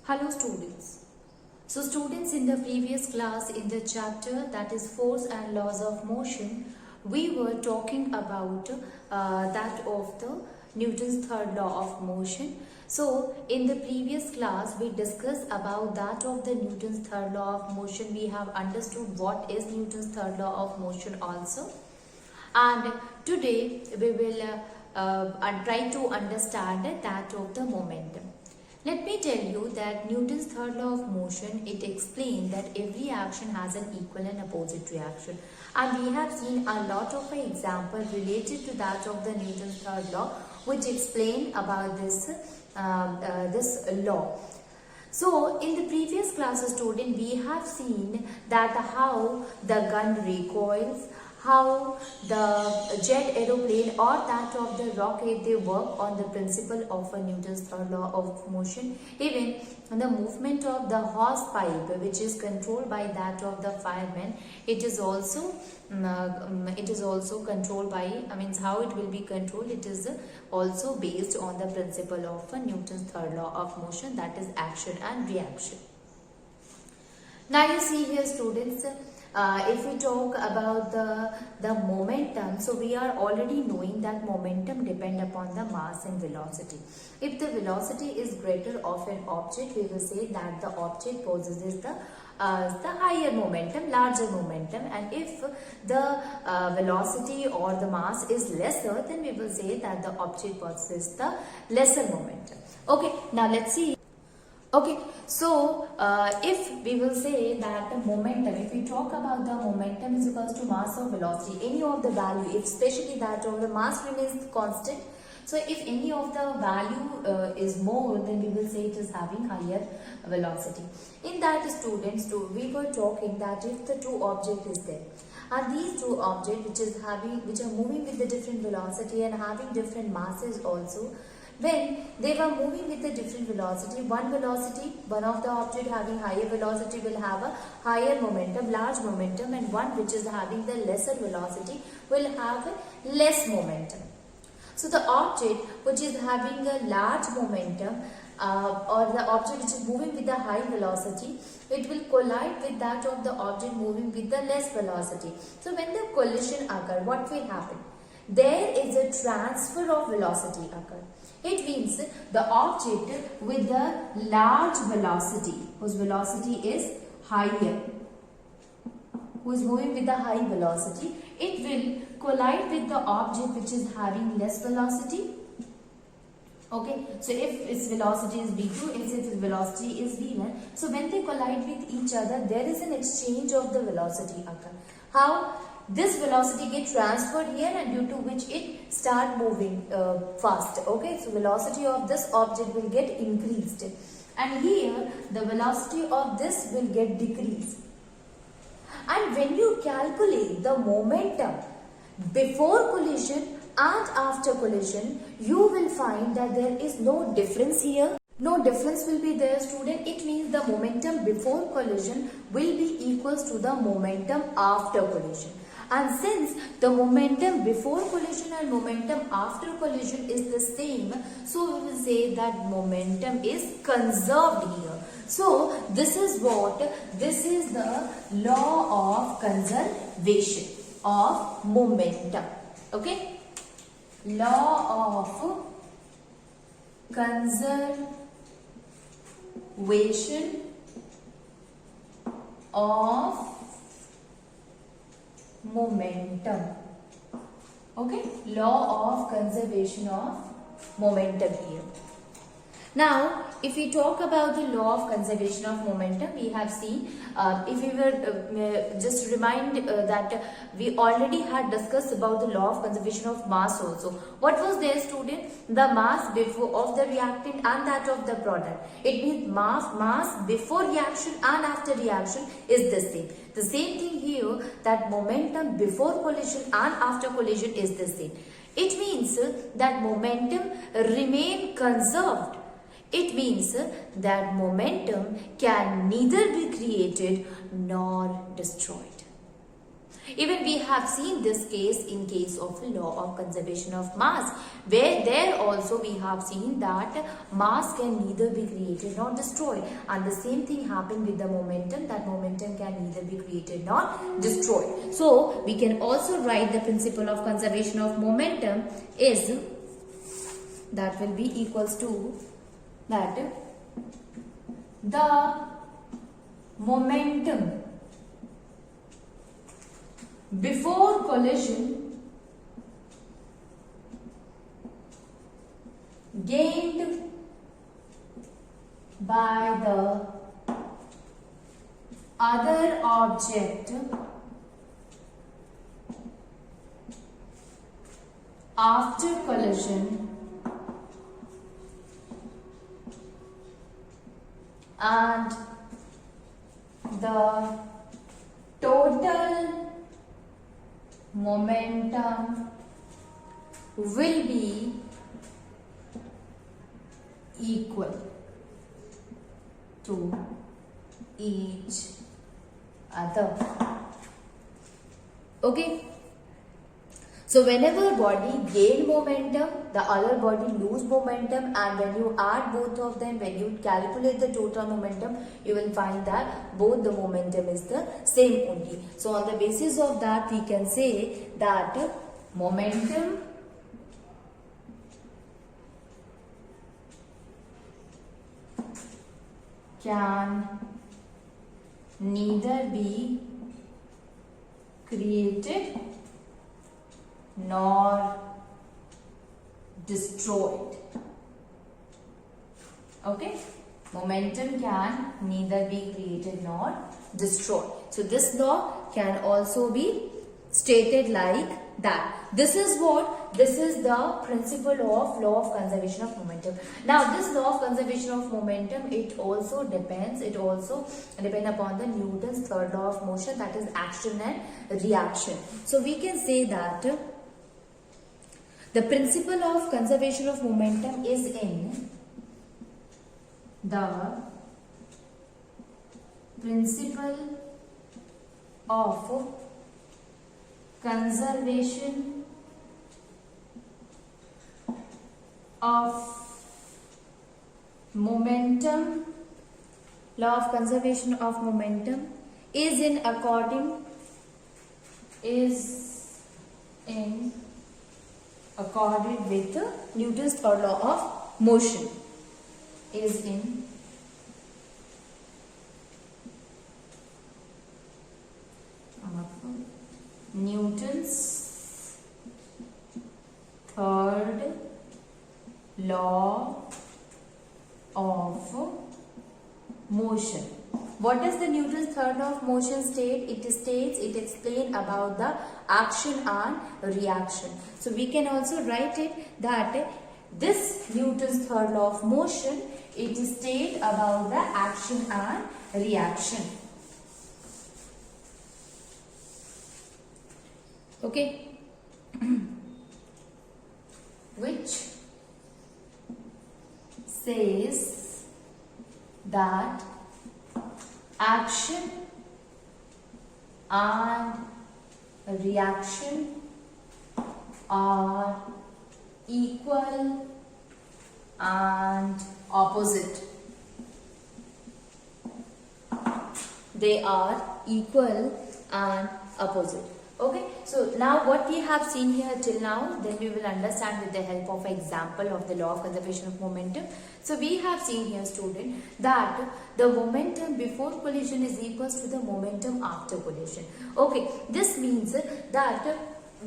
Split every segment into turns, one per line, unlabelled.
Hello students. So students, in the previous class in the chapter that is force and laws of motion, we were talking about that of the Newton's third law of motion. So in the previous class we discussed about that of the Newton's third law of motion. We have understood what is Newton's third law of motion also. And today we will try to understand that of the momentum. Let me tell you that Newton's third law of motion, it explains that every action has an equal and opposite reaction. And we have seen a lot of examples related to that of the Newton's third law, which explain about this law. So in the previous classes, student, we have seen that how the gun recoils, how the jet aeroplane or that of the rocket, they work on the principle of a Newton's third law of motion. Even the movement of the hose pipe, which is controlled by that of the fireman, it is also controlled by, how it will be controlled, it is also based on the principle of a Newton's third law of motion, that is action and reaction. Now you see here, students, if we talk about the momentum, so we are already knowing that momentum depend upon the mass and velocity. If the velocity is greater of an object, we will say that the object possesses the higher momentum, larger momentum, and if the velocity or the mass is lesser, then we will say that the object possesses the lesser momentum. Okay, now let's see. Okay, so if we will say that the momentum, if we talk about the momentum is equals to mass or velocity, any of the value, if especially that of the mass remains constant, so if any of the value is more, then we will say it is having higher velocity. In that, students, we were talking that if the two object is there, and these two objects which are moving with the different velocity and having different masses also, when they were moving with a different velocity, one of the object having higher velocity will have a higher momentum, large momentum, and one which is having the lesser velocity will have a less momentum. So the object which is having a large momentum or the object which is moving with a high velocity, it will collide with that of the object moving with the less velocity. So when the collision occurs, what will happen? There is a transfer of velocity occur. It means the object with the large velocity, whose velocity is higher, who is moving with the high velocity, it will collide with the object which is having less velocity. Okay, so if its velocity is v2, if its velocity is v1, so when they collide with each other, there is an exchange of the velocity occur. How? This velocity get transferred here, and due to which it start moving fast. Okay, so velocity of this object will get increased, and here the velocity of this will get decreased. And when you calculate the momentum before collision and after collision, you will find that there is no difference here. No difference will be there, student. It means the momentum before collision will be equals to the momentum after collision. And since the momentum before collision and momentum after collision is the same, so we will say that momentum is conserved here. So this is the law of conservation of momentum. Okay, law of conservation of momentum. Okay, law of conservation of momentum here. Now, if we talk about the law of conservation of momentum, we have seen, if we were just remind that we already had discussed about the law of conservation of mass also. What was there, student? The mass before of the reactant and that of the product. It means mass before reaction and after reaction is the same. The same thing here, that momentum before collision and after collision is the same. It means that momentum remain conserved. It means that momentum can neither be created nor destroyed. Even we have seen this case in case of law of conservation of mass, where there also we have seen that mass can neither be created nor destroyed, and the same thing happened with the momentum, that momentum can neither be created nor destroyed. So we can also write the principle of conservation of momentum is, that will be equals to that the momentum before collision gained by the other object after collision and the total momentum will be equal to each other. Okay. So whenever body gain momentum, the other body lose momentum, and when you add both of them, when you calculate the total momentum, you will find that both the momentum is the same only. So on the basis of that, we can say that momentum can neither be created nor destroyed. Okay, momentum can neither be created nor destroyed. So this law can also be stated like that. This is the principle of law of conservation of momentum. Now this law of conservation of momentum, it also depends upon the Newton's third law of motion, that is action and reaction. So we can say that the principle of conservation of momentum is in the principle of conservation of momentum. Law of conservation of momentum is in accorded with Newton's third law of motion. Is in Newton's third law of motion. What does the Newton's third law of motion state? It explains about the action and reaction. So we can also write it that this Newton's third law of motion, it states about the action and reaction. Okay. Which says that action and reaction are equal and opposite. They are equal and opposite. Okay, so now what we have seen here till now, then we will understand with the help of example of the law of conservation of momentum. So we have seen here, student, that the momentum before collision is equals to the momentum after collision. Okay, this means that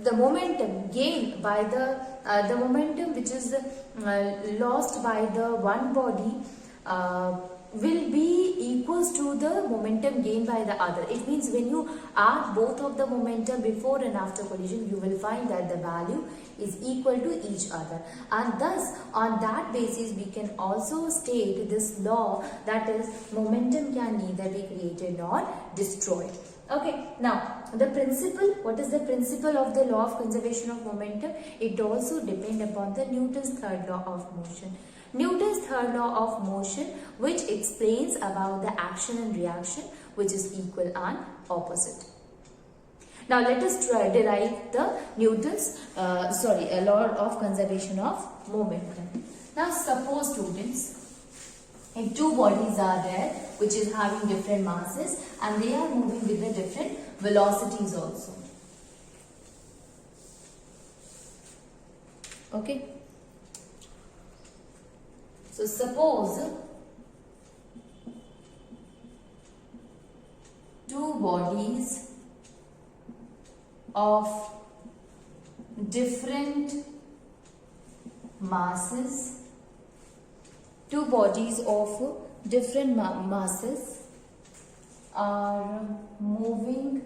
the momentum gained by the momentum which is lost by the one body will be equals to the momentum gained by the other. It means when you add both of the momentum before and after collision, you will find that the value is equal to each other, and thus on that basis we can also state this law, that is momentum can neither be created nor destroyed. Okay, now the principle, what is the principle of the law of conservation of momentum? It also depends upon the Newton's third law of motion. Newton's third law of motion, which explains about the action and reaction, which is equal and opposite. Now let us derive the Newton's law of conservation of momentum. Now suppose students, if two bodies are there which is having different masses and they are moving with the different velocities also. Okay. So suppose two bodies of different masses, are moving,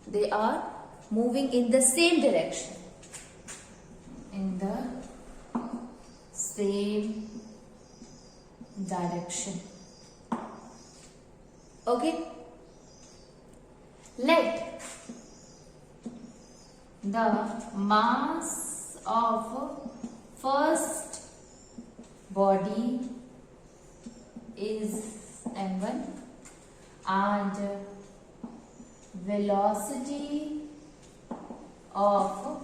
they are moving in the same direction, Okay. Let the mass of first body is m1 and velocity of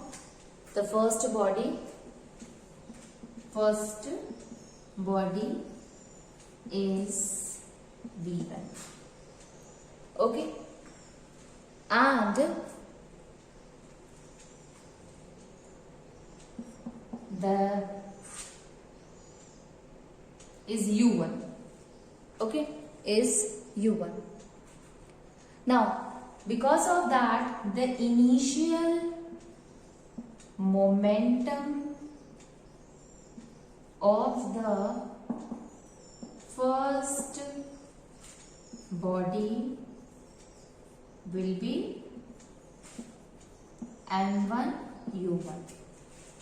the first body is v1. Okay, and the is u1. Okay, is u1. Now because of that, the initial momentum of the first body will be m1 u1.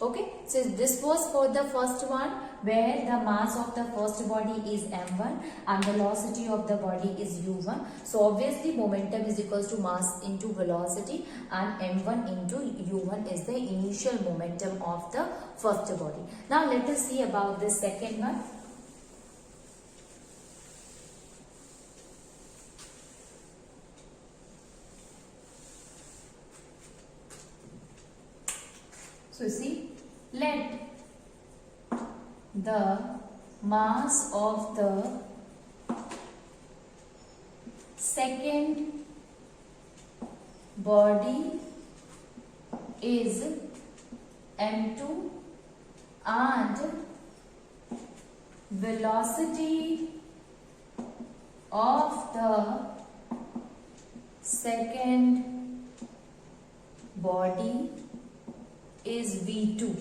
Okay, so this was for the first one where the mass of the first body is m1 and velocity of the body is u1. So obviously momentum is equals to mass into velocity, and m1 into u1 is the initial momentum of the first body. Now let us see about the second one. So see, let the mass of the second body is m2 and velocity of the second body is v2,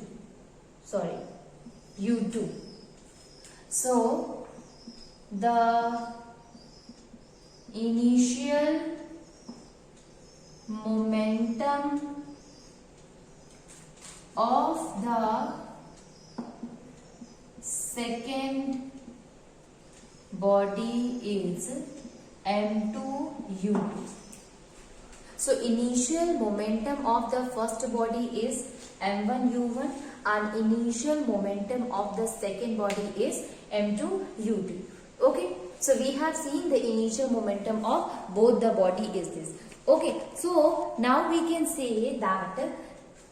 u2. So the initial momentum of the second body is m2 u2. So initial momentum of the first body is m1 u1 and initial momentum of the second body is m2 u2. Okay, so we have seen the initial momentum of both the body is this. Okay, so now we can say that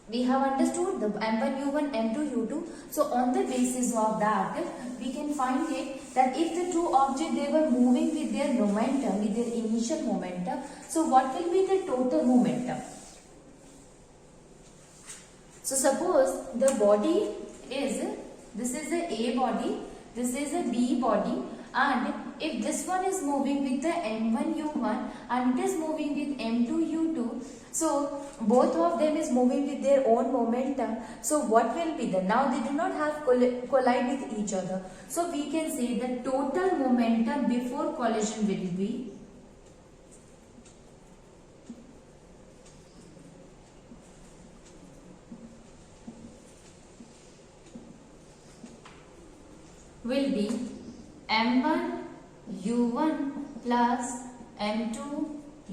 we have understood the m1 u1 m2 u2. So on the basis of that we can find it that if the two objects they were moving with their momentum, with their initial momentum, so what will be the total momentum? So suppose the body is, this is a A body, this is a B body, and if this one is moving with the m1 u1 and it is moving with m2 u2, so both of them is moving with their own momentum. So what will be the, now they do not have collide with each other. So we can say the total momentum before collision will be m1 u1 plus m2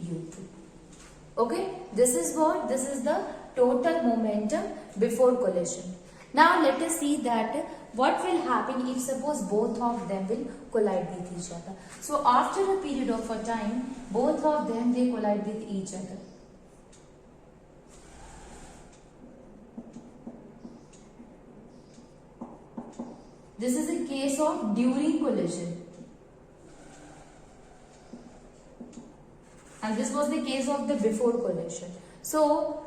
u2. Okay, this is what, this is the total momentum before collision. Now let us see that what will happen if suppose both of them will collide with each other? So after a period of a time, both of them they collide with each other. This is a case of during collision. And this was the case of the before collision. So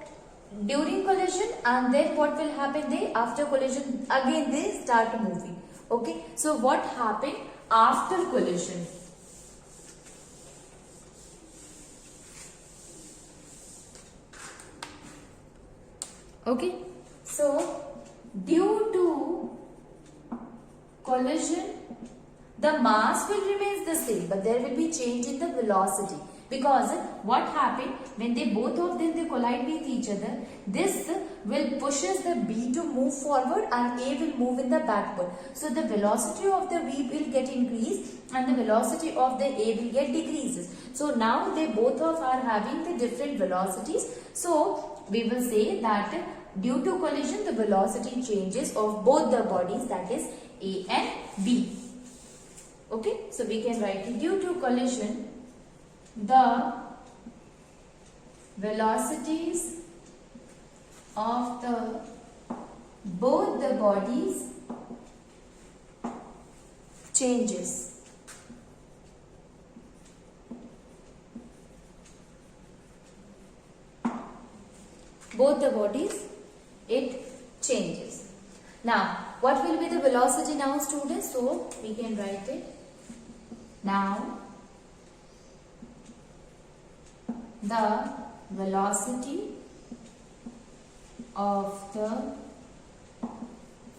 during collision, and then what will happen? They after collision again they start moving. Okay. So what happened after collision? Okay. So due to collision, the mass will remain the same, but there will be change in the velocity. Because what happened when they both of them they collide with each other, this will pushes the B to move forward and A will move in the backward. So the velocity of the B will get increased and the velocity of the A will get decreases. So now they both of are having the different velocities. So we will say that due to collision the velocity changes of both the bodies, that is A and B. Okay, so we can write it due to collision the velocities of both the bodies changes. Both the bodies it changes. Now what will be the velocity now, students? So we can write it now. The velocity of the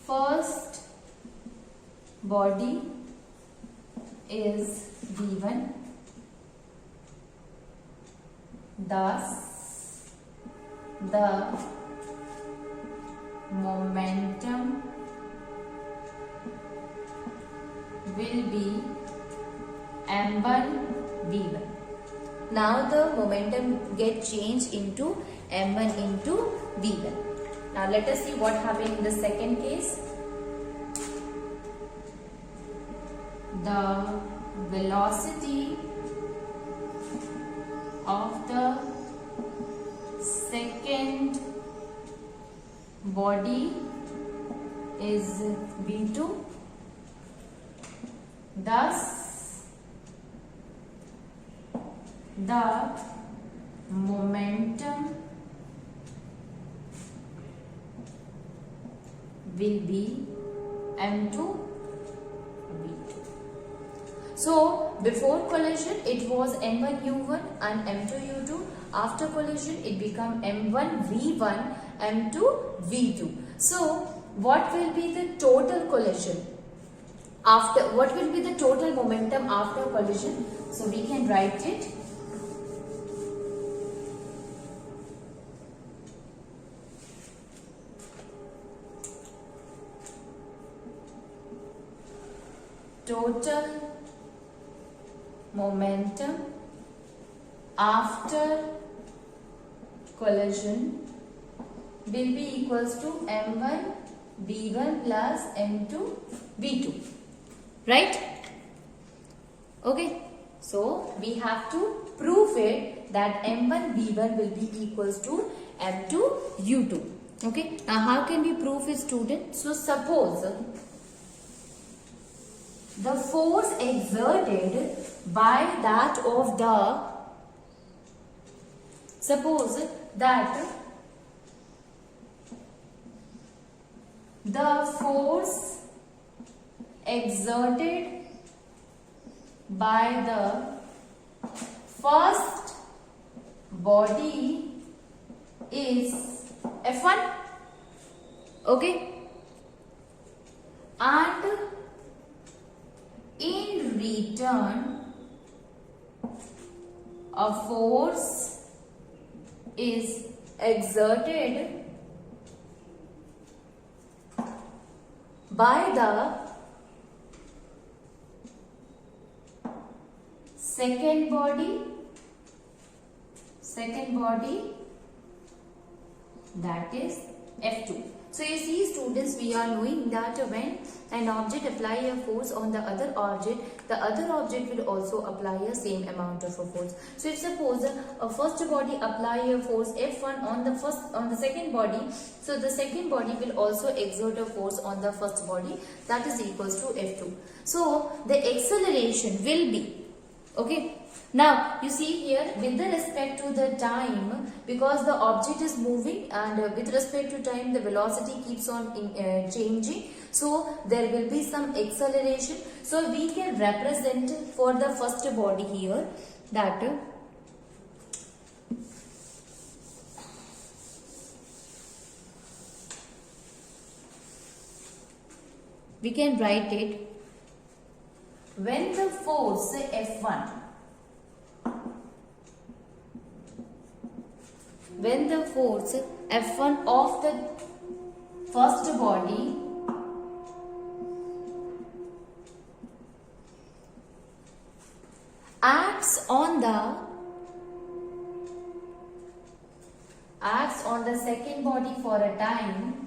first body is v1. Thus, the momentum will be m1 v1. Now the momentum get changed into m1 into v1. Now let us see what happened in the second case. The velocity of the second body is v2. Thus the momentum will be m2 v2. So before collision it was m1 u1 and m2 u2. After collision it become m1 v1 m2 v2. So what will be the total collision after? What will be the total momentum after collision? So we can write it total momentum after collision will be equals to m1 v1 plus m2 v2, right? Okay, so we have to prove it that m1 v1 will be equals to m2 u2. Okay, now how can we prove it, student? So suppose the force exerted by that of the, suppose that the force exerted by the first body is F1, okay, and in return a force is exerted by the second body, that is F2. So you see, students, we are knowing that when an object apply a force on the other object will also apply a same amount of a force. So if suppose a first body apply a force F1 on the second body, so the second body will also exert a force on the first body, that is equals to F2. So the acceleration will be, okay. Now you see here, with the respect to the time, because the object is moving and with respect to time the velocity keeps on changing, so there will be some acceleration. So we can represent for the first body here that we can write it, when the force F1, when the force F1 of the first body acts on the second body for a time,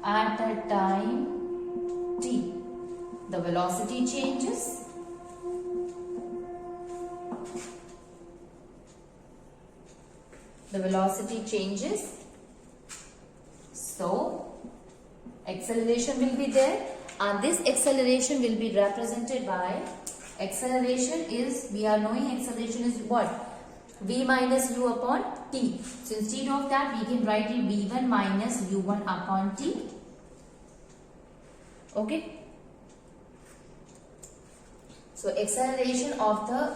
at a time t, the velocity changes. The velocity changes. So acceleration will be there, and this acceleration will be represented by, acceleration is, we are knowing acceleration is what? V minus u upon t. So instead of that we can write it v1 minus u1 upon t. Okay. So acceleration of the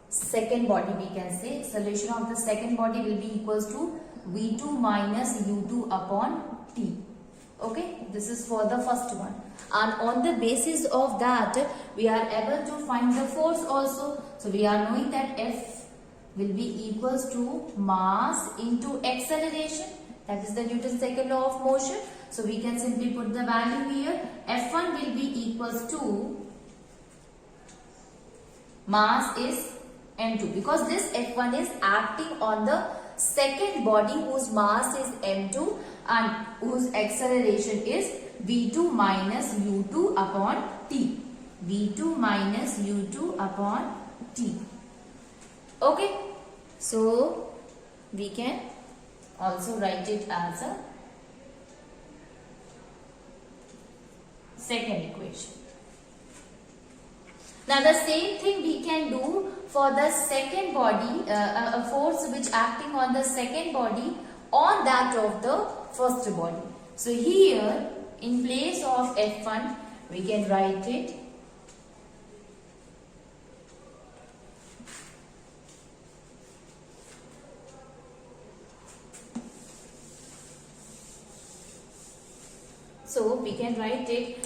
second body, we can say acceleration of the second body will be equals to v2 minus u2 upon t. Okay, this is for the first one, and on the basis of that we are able to find the force also. So we are knowing that F will be equals to mass into acceleration, that is the Newton's second law of motion. So we can simply put the value here. F1 will be equals to, mass is m2, because this F1 is acting on the second body whose mass is m2 and whose acceleration is v2 minus u2 upon t. v2 minus u2 upon t. Okay, so we can also write it as a second equation. Now the same thing we can do for the second body, a force which acting on the second body on that of the first body. So here in place of F1 we can write it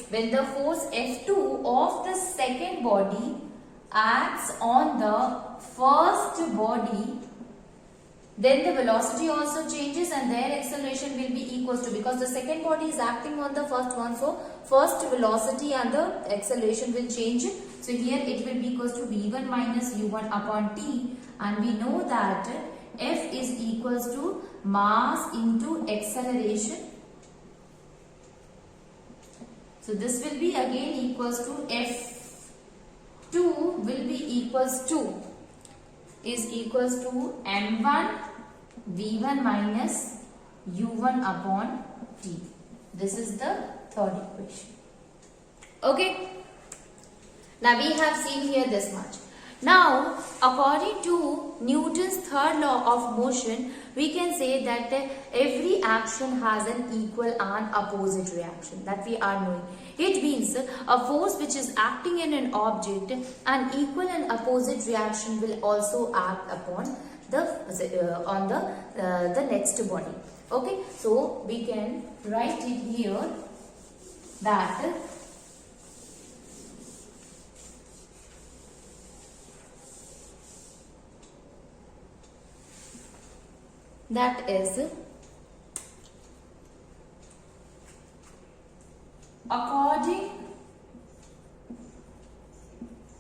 when the force F2 of the second body acts on the first body, then the velocity also changes and their acceleration will be equals to, because the second body is acting on the first one, so first velocity and the acceleration will change. So here it will be equals to v1 minus u1 upon t, and we know that F is equals to mass into acceleration. So this will be again equals to F2 will be equals to m1 v1 minus u1 upon t. This is the third equation. Okay. Now we have seen here this much. Now according to Newton's third law of motion, we can say that every action has an equal and opposite reaction, that we are knowing. It means a force which is acting in an object, an equal and opposite reaction will also act upon the next body. Okay, so we can write it here that is according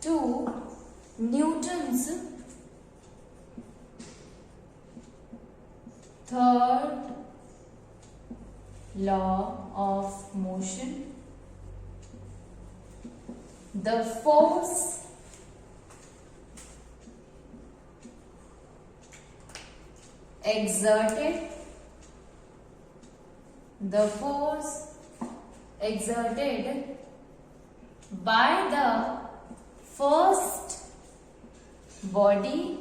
to Newton's third law of motion. The force exerted by the first body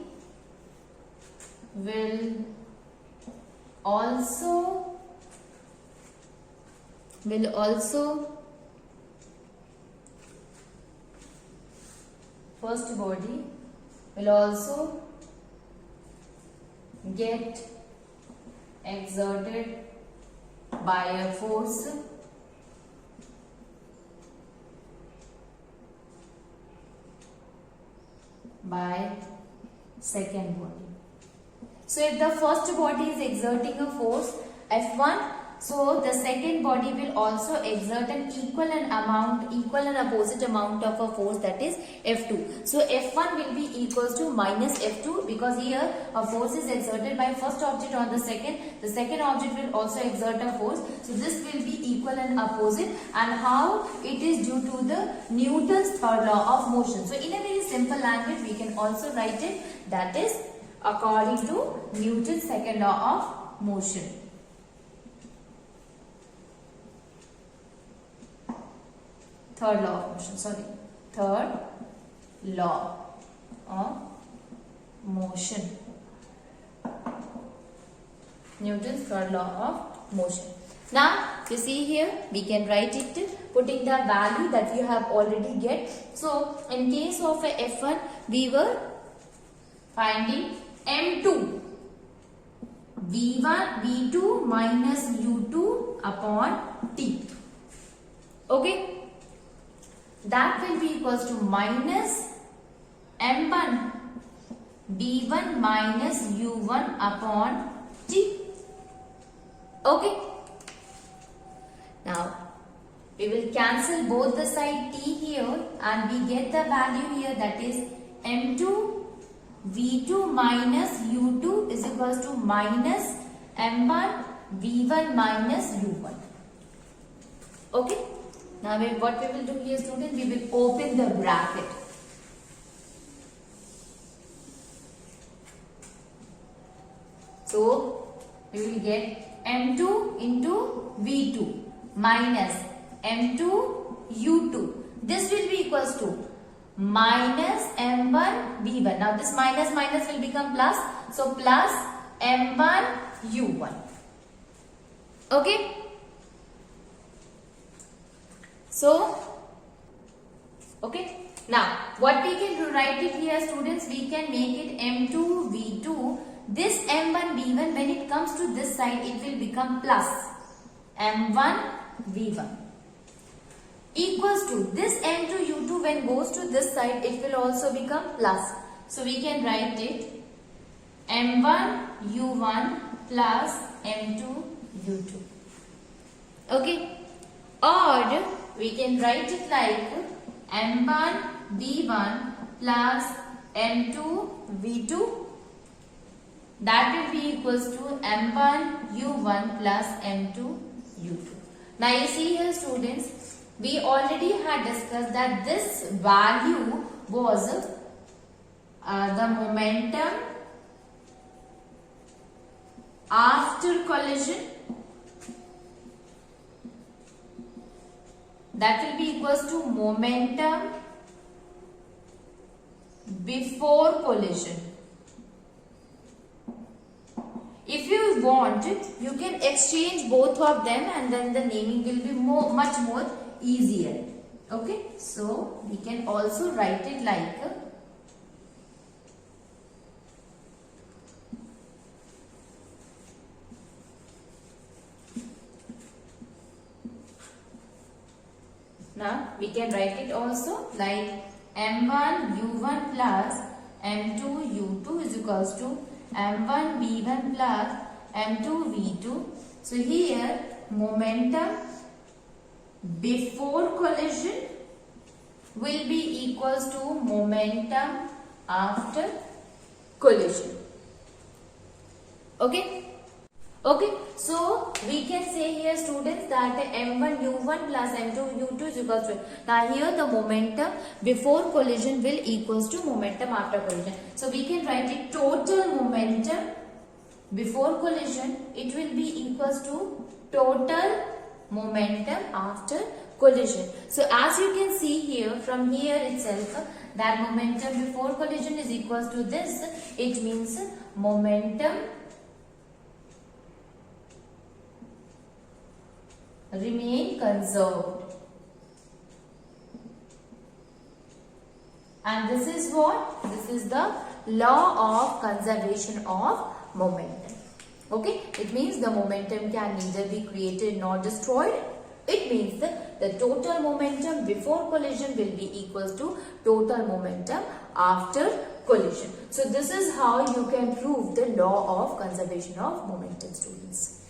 will also get exerted by a force by second body. So if the first body is exerting a force F1, so the second body will also exert an equal and opposite amount of a force, that is F2. So F1 will be equals to minus F2, because here a force is exerted by first object on the second object will also exert a force. So this will be equal and opposite, and how it is due to the Newton's third law of motion. So in a very simple language we can also write it, that is according to Newton's second law of motion. Third law of motion. Newton's third law of motion. Now you see here we can write it putting the value that you have already get. So in case of a F1 we were finding M2, V2 minus U2 upon T. Okay. That will be equals to minus M1 B1 minus U1 upon T. Okay. Now we will cancel both the side T here and we get the value here, that is M2 V2 minus U2 is equals to minus M1 V1 minus U1. Okay. Now what we will do here, students, we will open the bracket. So we will get M2 into V2 minus M2 U2. This will be equals to minus M1 V1. Now this minus will become plus. So plus M1 U1. Okay. So, okay. Now, what we can do, write it here, students, we can make it M2 V2. This M1 V1, when it comes to this side, it will become plus M1 V1 equals to this M2 U2, when goes to this side, it will also become plus. So, we can write it M1 U1 plus M2 U2. Okay. Or we can write it like M1 V1 plus M2 V2. That will be equals to M1 U1 plus M2 U2. Now you see here, students, we already had discussed that this value was the momentum after collision. That will be equals to momentum before collision. If you want, you can exchange both of them and then the naming will be much more easier. Okay, so we can also write it like now we can write it also like M1 U1 plus M2 U2 is equals to M1 V1 plus M2 V2. So here momentum before collision will be equals to momentum after collision. Okay. Okay, so we can say here students that m1 u1 plus m2 u2 is equals to, now here the momentum before collision will equals to momentum after collision. So we can write it total momentum before collision, it will be equals to total momentum after collision. So as you can see here from here itself that momentum before collision is equals to this. It means momentum remain conserved, and this is what? This is the law of conservation of momentum. Okay, it means the momentum can neither be created nor destroyed. It means that the total momentum before collision will be equals to total momentum after collision. So this is how you can prove the law of conservation of momentum, students.